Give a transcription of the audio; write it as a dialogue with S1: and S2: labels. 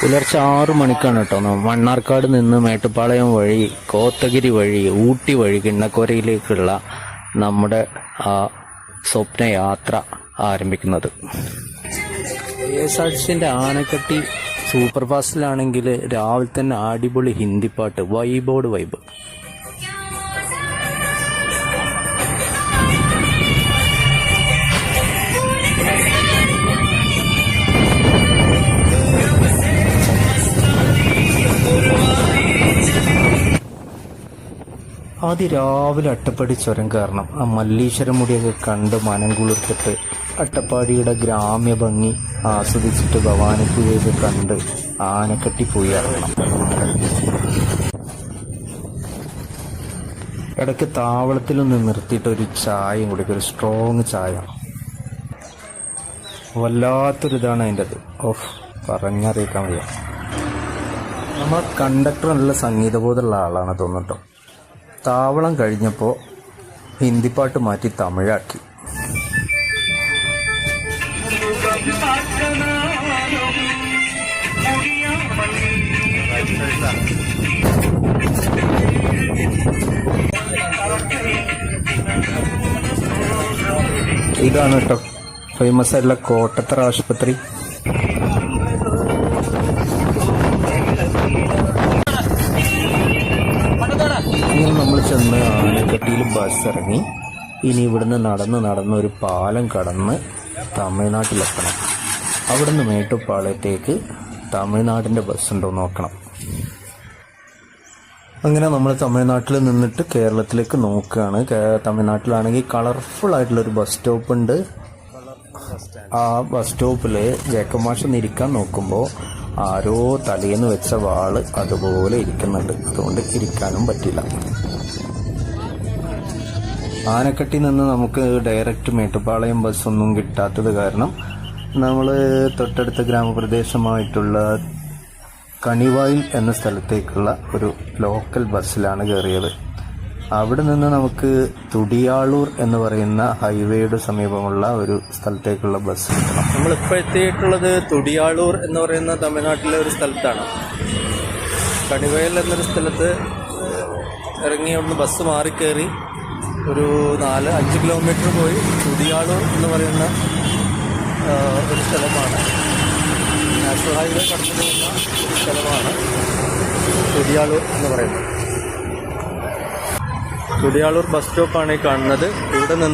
S1: പുലർച്ചെ 6 മണിക്കാണ് കേട്ടോ മണ്ണാർക്കാട് നിന്ന് മേട്ടുപ്പാളയം വഴി കോത്തഗിരി വഴി ഊട്ടി വഴി കിണ്ണക്കോരയിലേക്കുള്ള നമ്മുടെ ആ സ്വപ്നയാത്ര ആരംഭിക്കുന്നത്. KSRTCന്റെ ആനക്കട്ടി സൂപ്പർ ഫാസ്റ്റിലാണെങ്കിൽ രാവിലെ തന്നെ അടിപൊളി ഹിന്ദി പാട്ട്, വൈബോട് വൈബ്. ആദ്യം രാവിലെ അട്ടപ്പാടി ചുരം കയറണം. ആ മല്ലീശ്വരം മുടിയൊക്കെ കണ്ട് മനം കുളിർത്തിട്ട് അട്ടപ്പാടിയുടെ ഗ്രാമ്യ ഭംഗി ആസ്വദിച്ചിട്ട് ഭവാനിപ്പുഴയൊക്കെ കണ്ട് ആനക്കട്ടി പോയി ഇറങ്ങണം. ഇടയ്ക്ക് താവളത്തിലൊന്ന് നിർത്തിയിട്ട് ഒരു ചായയും കുടിക്കും, ഒരു സ്ട്രോങ് ചായ. വല്ലാത്തൊരിതാണ് അതിൻ്റെത്. ഓഹ്, പറഞ്ഞറിയിക്കാൻ വയ്യ. നമ്മളെ കണ്ടക്ടർ നല്ല സംഗീതബോധമുള്ള ആളാണ് തോന്നുട്ടോ. താവളം കഴിഞ്ഞപ്പോൾ ഹിന്ദിപ്പാട്ട് മാറ്റി തമിഴാക്കി. ഇതാണ് കേട്ടോ ഫേമസ് ആയിട്ടുള്ള കോട്ടത്തറ ആശുപത്രി. ഇങ്ങനെ നമ്മൾ ചെന്ന് ആനക്കട്ടിയിൽ ബസ് ഇറങ്ങി. ഇനി ഇവിടുന്ന് നടന്ന് ഒരു പാലം കടന്ന് തമിഴ്നാട്ടിലെത്തണം. അവിടുന്ന് മേട്ടുപ്പാളയത്തേക്ക് തമിഴ്നാടിൻ്റെ ബസ് ഉണ്ടോ നോക്കണം. അങ്ങനെ നമ്മൾ തമിഴ്നാട്ടിൽ നിന്നിട്ട് കേരളത്തിലേക്ക് നോക്കുകയാണ്. തമിഴ്നാട്ടിലാണെങ്കിൽ കളർഫുൾ ആയിട്ടുള്ളൊരു ബസ് സ്റ്റോപ്പ് ഉണ്ട്. ആ ബസ് സ്റ്റോപ്പിൽ ജേക്കമാഷ് ഇരിക്കാൻ നോക്കുമ്പോൾ ആരോ തലേന്ന് വെച്ച വാള് അതുപോലെ ഇരിക്കുന്നുണ്ട്. അതുകൊണ്ട് ഇരിക്കാനും പറ്റില്ല. ആനക്കട്ടി നിന്ന് നമുക്ക് ഡയറക്റ്റ് മേട്ടുപ്പാളയം ബസ്സൊന്നും കിട്ടാത്തത് കാരണം നമ്മൾ തൊട്ടടുത്ത ഗ്രാമപ്രദേശമായിട്ടുള്ള കണിവായിൽ എന്ന സ്ഥലത്തേക്കുള്ള ഒരു ലോക്കൽ ബസ്സിലാണ് കയറിയത്. അവിടെ നിന്ന് നമുക്ക് തുടിയാളൂർ എന്ന് പറയുന്ന ഹൈവേയുടെ സമീപമുള്ള ഒരു സ്ഥലത്തേക്കുള്ള ബസ് കിട്ടണം. നമ്മളിപ്പോൾ എത്തിയിട്ടുള്ളത് തുടിയാളൂർ എന്ന് പറയുന്ന തമിഴ്നാട്ടിലെ ഒരു സ്ഥലത്താണ്. കണിവയൽ എന്നൊരു സ്ഥലത്ത് ഇറങ്ങി അവിടുന്ന് ബസ് മാറിക്കയറി ഒരു 4-5 കിലോമീറ്റർ പോയി തുടിയാളൂർ എന്ന് പറയുന്ന ഒരു സ്ഥലമാണ്. നാഷണൽ ഹൈവേ കടന്നു പോകുന്ന ഒരു സ്ഥലമാണ് തുടിയാളൂർ എന്ന് പറയുന്നത്. തുടിയാളൂർ ബസ് സ്റ്റോപ്പാണ് ഈ കാണുന്നത്. ഇവിടെ നിന്ന്